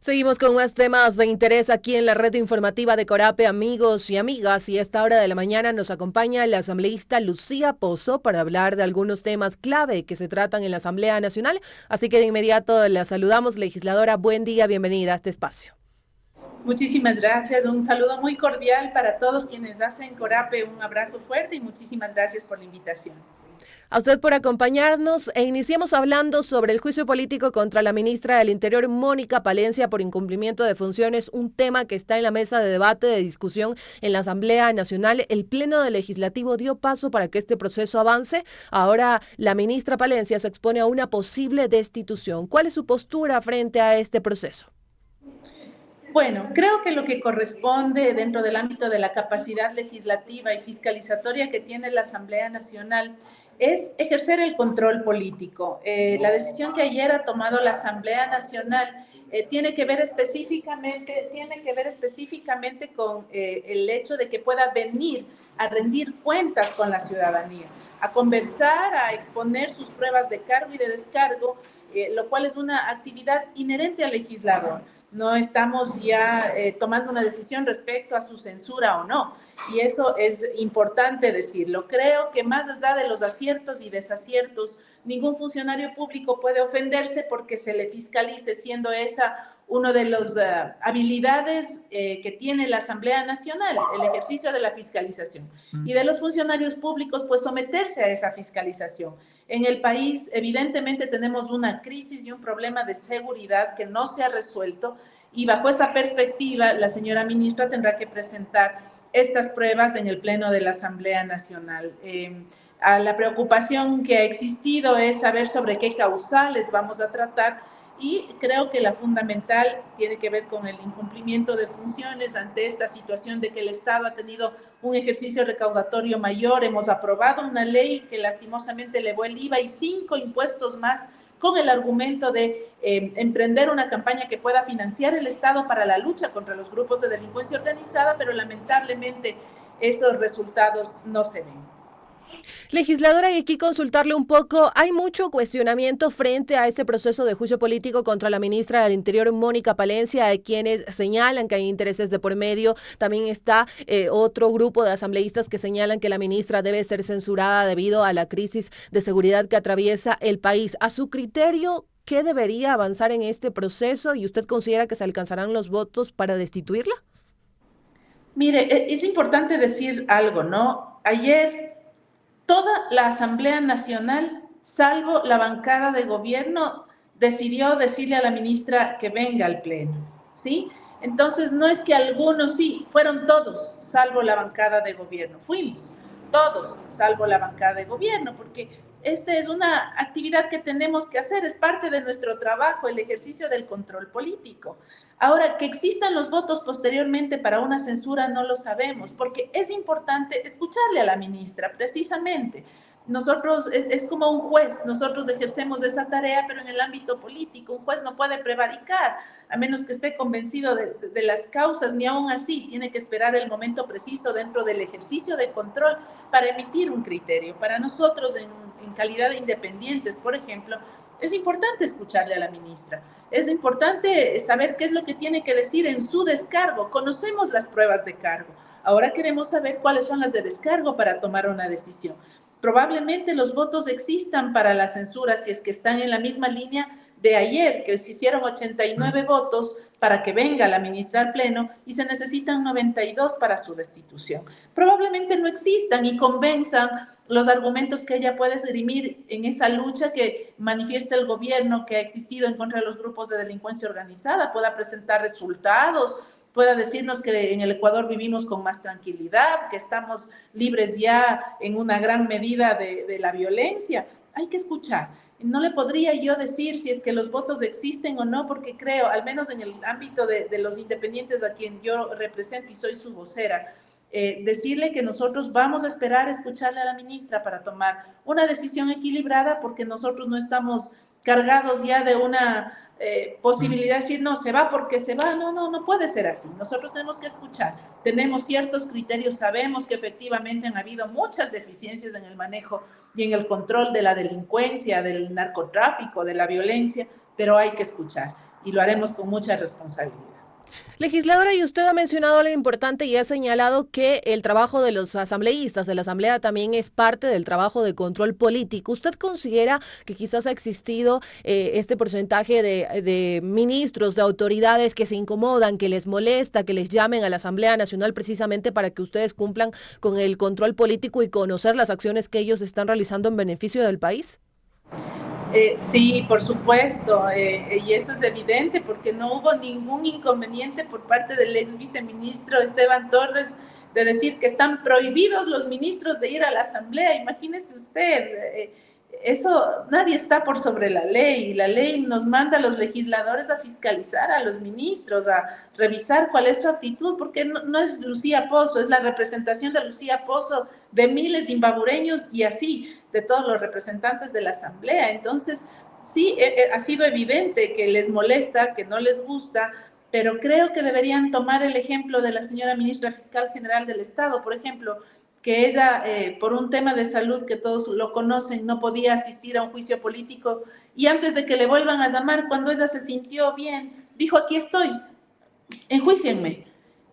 Seguimos con más temas de interés aquí en la red informativa de Corape, amigos y amigas. Y a esta hora de la mañana nos acompaña la asambleísta Lucía Pozo para hablar de algunos temas clave que se tratan en la Asamblea Nacional. Así que de inmediato la saludamos, legisladora. Buen día, bienvenida a este espacio. Muchísimas gracias, un saludo muy cordial para todos quienes hacen Corape, un abrazo fuerte y muchísimas gracias por la invitación. A usted por acompañarnos e iniciamos hablando sobre el juicio político contra la ministra del Interior, Mónica Palencia, por incumplimiento de funciones, un tema que está en la mesa de debate, de discusión en la Asamblea Nacional. El Pleno del Legislativo dio paso para que este proceso avance. Ahora la ministra Palencia se expone a una posible destitución. ¿Cuál es su postura frente a este proceso? Bueno, creo que lo que corresponde dentro del ámbito de la capacidad legislativa y fiscalizatoria que tiene la Asamblea Nacional es ejercer el control político. La decisión que ayer ha tomado la Asamblea Nacional tiene que ver específicamente con el hecho de que pueda venir a rendir cuentas con la ciudadanía, a conversar, a exponer sus pruebas de cargo y de descargo, lo cual es una actividad inherente al legislador. No estamos ya tomando una decisión respecto a su censura o no, y eso es importante decirlo. Creo que más allá de los aciertos y desaciertos, ningún funcionario público puede ofenderse porque se le fiscalice, siendo esa una de las habilidades que tiene la Asamblea Nacional, el ejercicio de la fiscalización. Y de los funcionarios públicos, pues someterse a esa fiscalización. En el país, evidentemente, tenemos una crisis y un problema de seguridad que no se ha resuelto, y bajo esa perspectiva, la señora ministra tendrá que presentar estas pruebas en el Pleno de la Asamblea Nacional. La preocupación que ha existido es saber sobre qué causales vamos a tratar, y creo que la fundamental tiene que ver con el incumplimiento de funciones ante esta situación de que el Estado ha tenido un ejercicio recaudatorio mayor. Hemos aprobado una ley que lastimosamente elevó el IVA y 5 impuestos más con el argumento de emprender una campaña que pueda financiar el Estado para la lucha contra los grupos de delincuencia organizada, pero lamentablemente esos resultados no se ven. Legisladora, y aquí consultarle un poco, hay mucho cuestionamiento frente a este proceso de juicio político contra la ministra del Interior, Mónica Palencia. Hay quienes señalan que hay intereses de por medio. También está otro grupo de asambleístas que señalan que la ministra debe ser censurada debido a la crisis de seguridad que atraviesa el país. A su criterio, ¿qué debería avanzar en este proceso? ¿Y usted considera que se alcanzarán los votos para destituirla? Mire, es importante decir algo, ¿no? Ayer toda la Asamblea Nacional, salvo la bancada de gobierno, decidió decirle a la ministra que venga al Pleno, ¿sí? Entonces, no es que algunos sí, fueron todos, salvo la bancada de gobierno. Fuimos todos, salvo la bancada de gobierno, porque esta es una actividad que tenemos que hacer, es parte de nuestro trabajo, el ejercicio del control político. Ahora, que existan los votos posteriormente para una censura no lo sabemos, porque es importante escucharle a la ministra, precisamente. Nosotros, es como un juez, nosotros ejercemos esa tarea, pero en el ámbito político, un juez no puede prevaricar, a menos que esté convencido de las causas, ni aún así, tiene que esperar el momento preciso dentro del ejercicio de control para emitir un criterio. Para nosotros, en calidad de independientes, por ejemplo, es importante escucharle a la ministra, es importante saber qué es lo que tiene que decir en su descargo. Conocemos las pruebas de cargo, ahora queremos saber cuáles son las de descargo para tomar una decisión. Probablemente los votos existan para la censura si es que están en la misma línea de ayer, que se hicieron 89 votos para que venga la ministra al Pleno y se necesitan 92 para su destitución. Probablemente no existan y convenzan los argumentos que ella puede esgrimir en esa lucha que manifiesta el gobierno que ha existido en contra de los grupos de delincuencia organizada, pueda presentar resultados, pueda decirnos que en el Ecuador vivimos con más tranquilidad, que estamos libres ya en una gran medida de la violencia. Hay que escuchar. No le podría yo decir si es que los votos existen o no, porque creo, al menos en el ámbito de los independientes a quien yo represento y soy su vocera, decirle que nosotros vamos a esperar a escucharle a la ministra para tomar una decisión equilibrada, porque nosotros no estamos cargados ya de una posibilidad de decir, no, se va porque se va. No, no, no puede ser así. Nosotros tenemos que escuchar. Tenemos ciertos criterios, sabemos que efectivamente han habido muchas deficiencias en el manejo y en el control de la delincuencia, del narcotráfico, de la violencia, pero hay que escuchar. y lo haremos con mucha responsabilidad. Legisladora, y usted ha mencionado lo importante y ha señalado que el trabajo de los asambleístas de la Asamblea también es parte del trabajo de control político. ¿Usted considera que quizás ha existido este porcentaje de ministros, de autoridades que se incomodan, que les molesta, que les llamen a la Asamblea Nacional precisamente para que ustedes cumplan con el control político y conocer las acciones que ellos están realizando en beneficio del país? Sí, por supuesto, y eso es evidente porque no hubo ningún inconveniente por parte del ex viceministro Esteban Torres de decir que están prohibidos los ministros de ir a la asamblea. Imagínese usted, eso nadie está por sobre la ley. La ley nos manda a los legisladores a fiscalizar a los ministros, a revisar cuál es su actitud, porque no es Lucía Pozo, es la representación de Lucía Pozo de miles de imbabureños y así de todos los representantes de la asamblea. Entonces, sí, ha sido evidente que les molesta, que no les gusta, pero creo que deberían tomar el ejemplo de la señora ministra fiscal general del Estado, por ejemplo, que ella, por un tema de salud que todos lo conocen, no podía asistir a un juicio político y antes de que le vuelvan a llamar, cuando ella se sintió bien, dijo, aquí estoy, enjuícienme.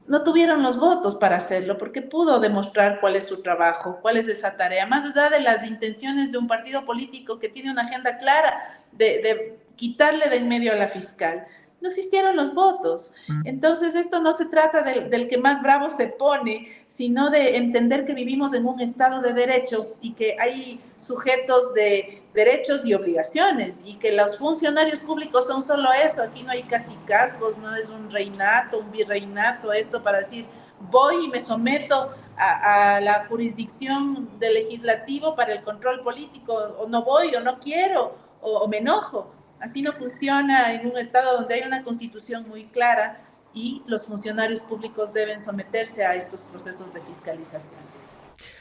No tuvieron los votos para hacerlo porque pudo demostrar cuál es su trabajo, cuál es esa tarea, más allá de las intenciones de un partido político que tiene una agenda clara de quitarle de en medio a la fiscal. No existieron los votos. Entonces, esto no se trata del que más bravo se pone, sino de entender que vivimos en un Estado de Derecho y que hay sujetos de derechos y obligaciones y que los funcionarios públicos son solo eso. Aquí no hay cacicazgos, no es un reinato, un virreinato, esto para decir voy y me someto a la jurisdicción del legislativo para el control político, o no voy, o no quiero, o me enojo. Así no funciona en un Estado donde hay una constitución muy clara y los funcionarios públicos deben someterse a estos procesos de fiscalización.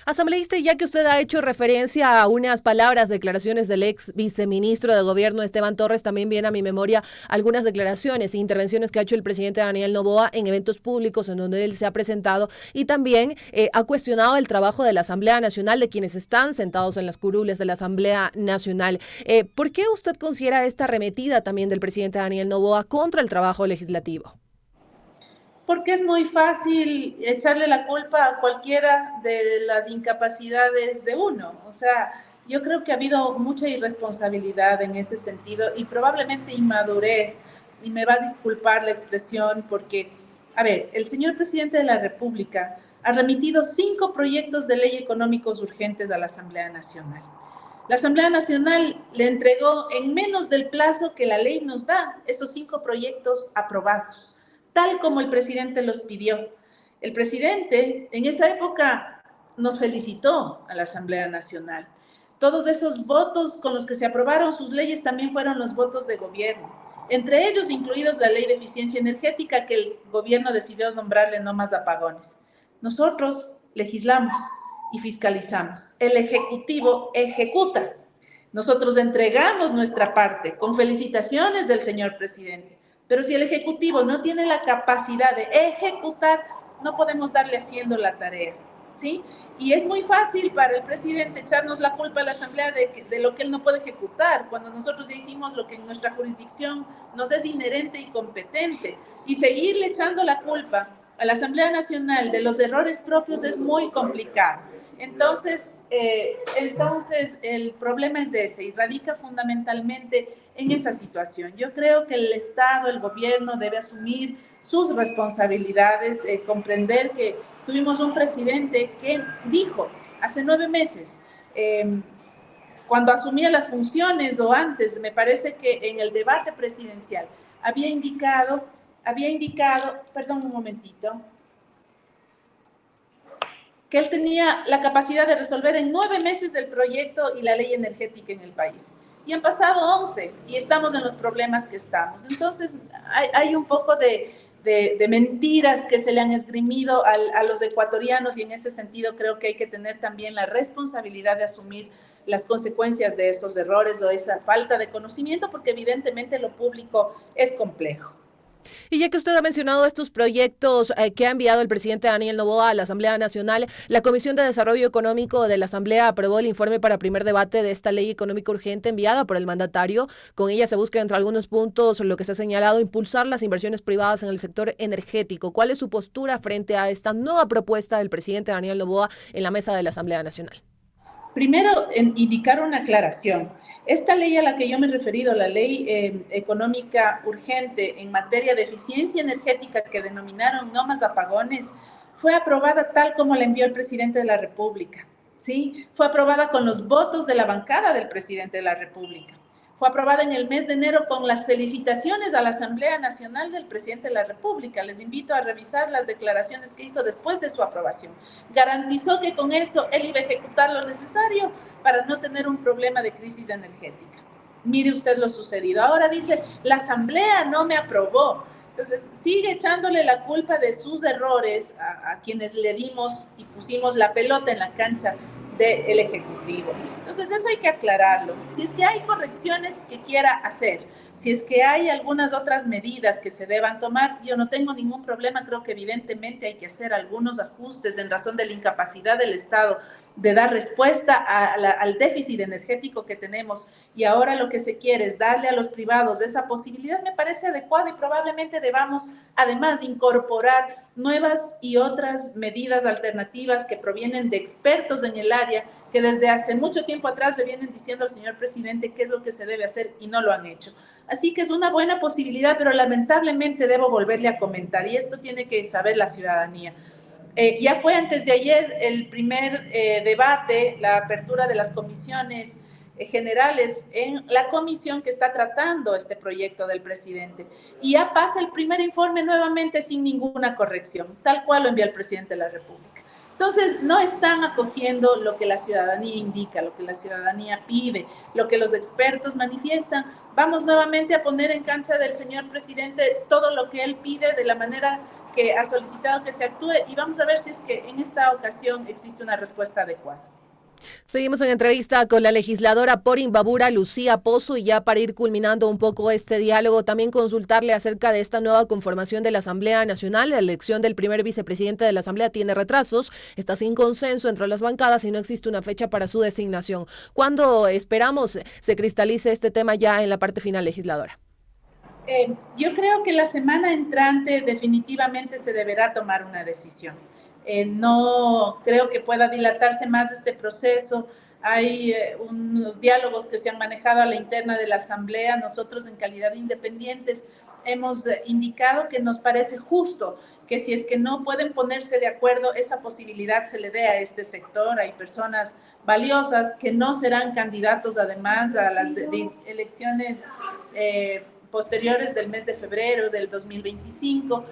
Asambleísta, ya que usted ha hecho referencia a unas palabras, declaraciones del ex viceministro de Gobierno Esteban Torres, también viene a mi memoria algunas declaraciones e intervenciones que ha hecho el presidente Daniel Noboa en eventos públicos en donde él se ha presentado y también ha cuestionado el trabajo de la Asamblea Nacional, de quienes están sentados en las curules de la Asamblea Nacional. ¿Por qué usted considera esta arremetida también del presidente Daniel Noboa contra el trabajo legislativo? Porque es muy fácil echarle la culpa a cualquiera de las incapacidades de uno. O sea, yo creo que ha habido mucha irresponsabilidad en ese sentido y probablemente inmadurez, y me va a disculpar la expresión porque, a ver, el señor presidente de la República ha remitido 5 proyectos de ley económicos urgentes a la Asamblea Nacional. La Asamblea Nacional le entregó en menos del plazo que la ley nos da estos 5 proyectos aprobados, tal como el presidente los pidió. El presidente en esa época nos felicitó a la Asamblea Nacional. Todos esos votos con los que se aprobaron sus leyes también fueron los votos de gobierno, entre ellos incluidos la ley de eficiencia energética que el gobierno decidió nombrarle no más apagones. Nosotros legislamos y fiscalizamos. El Ejecutivo ejecuta. Nosotros entregamos nuestra parte con felicitaciones del señor presidente. Pero si el Ejecutivo no tiene la capacidad de ejecutar, no podemos darle haciendo la tarea, ¿sí? Y es muy fácil para el presidente echarnos la culpa a la Asamblea de lo que él no puede ejecutar, cuando nosotros ya hicimos lo que en nuestra jurisdicción nos es inherente y competente. Y seguirle echando la culpa a la Asamblea Nacional de los errores propios es muy complicado. Entonces el problema es ese y radica fundamentalmente en esa situación. Yo creo que el Estado, el gobierno debe asumir sus responsabilidades, comprender que tuvimos un presidente que dijo hace 9 meses, cuando asumía las funciones o antes, me parece que en el debate presidencial había indicado, perdón un momentito, que él tenía la capacidad de resolver en 9 meses el proyecto y la ley energética en el país. Y han pasado 11 y estamos en los problemas que estamos. Entonces, hay un poco de mentiras que se le han esgrimido a los ecuatorianos y en ese sentido creo que hay que tener también la responsabilidad de asumir las consecuencias de esos errores o esa falta de conocimiento, porque evidentemente lo público es complejo. Y ya que usted ha mencionado estos proyectos que ha enviado el presidente Daniel Noboa a la Asamblea Nacional, la Comisión de Desarrollo Económico de la Asamblea aprobó el informe para primer debate de esta ley económica urgente enviada por el mandatario. Con ella se busca, entre algunos puntos, lo que se ha señalado, impulsar las inversiones privadas en el sector energético. ¿Cuál es su postura frente a esta nueva propuesta del presidente Daniel Noboa en la mesa de la Asamblea Nacional? Primero, indicar una aclaración. Esta ley a la que yo me he referido, la ley económica urgente en materia de eficiencia energética que denominaron no más apagones, fue aprobada tal como la envió el presidente de la República, ¿sí? Fue aprobada con los votos de la bancada del presidente de la República. Fue aprobada en el mes de enero con las felicitaciones a la Asamblea Nacional del presidente de la República. Les invito a revisar las declaraciones que hizo después de su aprobación. Garantizó que con eso él iba a ejecutar lo necesario para no tener un problema de crisis energética. Mire usted lo sucedido. Ahora dice, la Asamblea no me aprobó. Entonces, sigue echándole la culpa de sus errores a quienes le dimos y pusimos la pelota en la cancha del Ejecutivo. Entonces, eso hay que aclararlo. Si es que hay correcciones que quiera hacer, si es que hay algunas otras medidas que se deban tomar, yo no tengo ningún problema. Creo que evidentemente hay que hacer algunos ajustes en razón de la incapacidad del Estado de dar respuesta al déficit energético que tenemos, y ahora lo que se quiere es darle a los privados esa posibilidad. Me parece adecuado y probablemente debamos además incorporar nuevas y otras medidas alternativas que provienen de expertos en el área que desde hace mucho tiempo atrás le vienen diciendo al señor presidente qué es lo que se debe hacer y no lo han hecho. Así que es una buena posibilidad, pero lamentablemente debo volverle a comentar, y esto tiene que saber la ciudadanía. Ya fue antes de ayer el primer debate, la apertura de las comisiones generales en la comisión que está tratando este proyecto del presidente. Y ya pasa el primer informe nuevamente sin ninguna corrección, tal cual lo envía el presidente de la República. Entonces, no están acogiendo lo que la ciudadanía indica, lo que la ciudadanía pide, lo que los expertos manifiestan. Vamos nuevamente a poner en cancha del señor presidente todo lo que él pide de la manera que ha solicitado que se actúe, y vamos a ver si es que en esta ocasión existe una respuesta adecuada. Seguimos en entrevista con la legisladora por Imbabura, Lucía Pozo, y ya para ir culminando un poco este diálogo, también consultarle acerca de esta nueva conformación de la Asamblea Nacional. La elección del primer vicepresidente de la Asamblea tiene retrasos, está sin consenso entre las bancadas y no existe una fecha para su designación. ¿Cuándo esperamos se cristalice este tema ya en la parte final, legisladora? Yo creo que la semana entrante definitivamente se deberá tomar una decisión. No creo que pueda dilatarse más este proceso. Hay unos diálogos que se han manejado a la interna de la Asamblea. Nosotros, en calidad de independientes, hemos indicado que nos parece justo que si es que no pueden ponerse de acuerdo, esa posibilidad se le dé a este sector. Hay personas valiosas que no serán candidatos además a las elecciones posteriores del mes de febrero del 2025,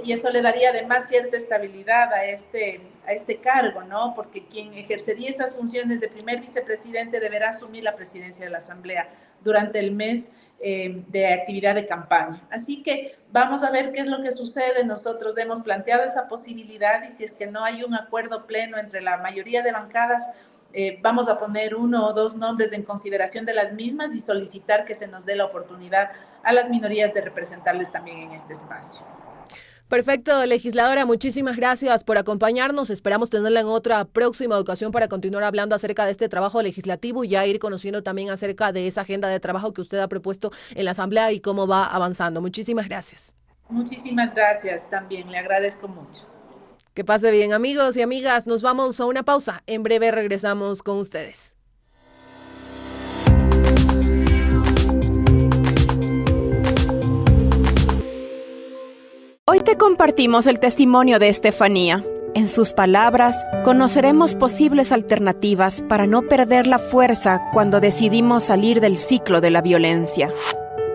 y eso le daría además cierta estabilidad a este cargo, ¿no? Porque quien ejercería esas funciones de primer vicepresidente deberá asumir la presidencia de la Asamblea durante el mes de actividad de campaña. Así que vamos a ver qué es lo que sucede. Nosotros hemos planteado esa posibilidad, y si es que no hay un acuerdo pleno entre la mayoría de bancadas, vamos a poner uno o dos nombres en consideración de las mismas y solicitar que se nos dé la oportunidad a las minorías de representarles también en este espacio. Perfecto, legisladora, muchísimas gracias por acompañarnos. Esperamos tenerla en otra próxima ocasión para continuar hablando acerca de este trabajo legislativo y ya ir conociendo también acerca de esa agenda de trabajo que usted ha propuesto en la Asamblea y cómo va avanzando. Muchísimas gracias. Muchísimas gracias también, le agradezco mucho. Que pase bien, amigos y amigas. Nos vamos a una pausa. En breve regresamos con ustedes. Hoy te compartimos el testimonio de Estefanía. En sus palabras, conoceremos posibles alternativas para no perder la fuerza cuando decidimos salir del ciclo de la violencia.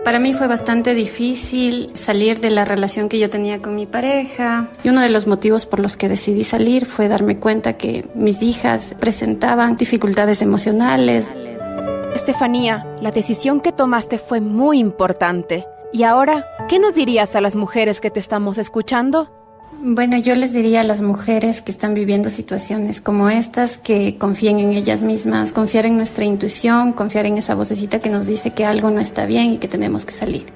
Para mí fue bastante difícil salir de la relación que yo tenía con mi pareja, y uno de los motivos por los que decidí salir fue darme cuenta que mis hijas presentaban dificultades emocionales. Estefanía, la decisión que tomaste fue muy importante. ¿Y ahora qué nos dirías a las mujeres que te estamos escuchando? Bueno, yo les diría a las mujeres que están viviendo situaciones como estas que confíen en ellas mismas, confiar en nuestra intuición, confiar en esa vocecita que nos dice que algo no está bien y que tenemos que salir.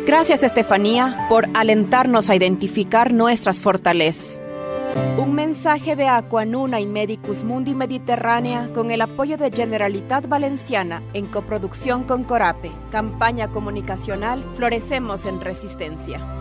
Gracias, Estefanía, por alentarnos a identificar nuestras fortalezas. Un mensaje de Aquanuna y Medicus Mundi Mediterránea con el apoyo de Generalitat Valenciana en coproducción con Corape. Campaña comunicacional Florecemos en Resistencia.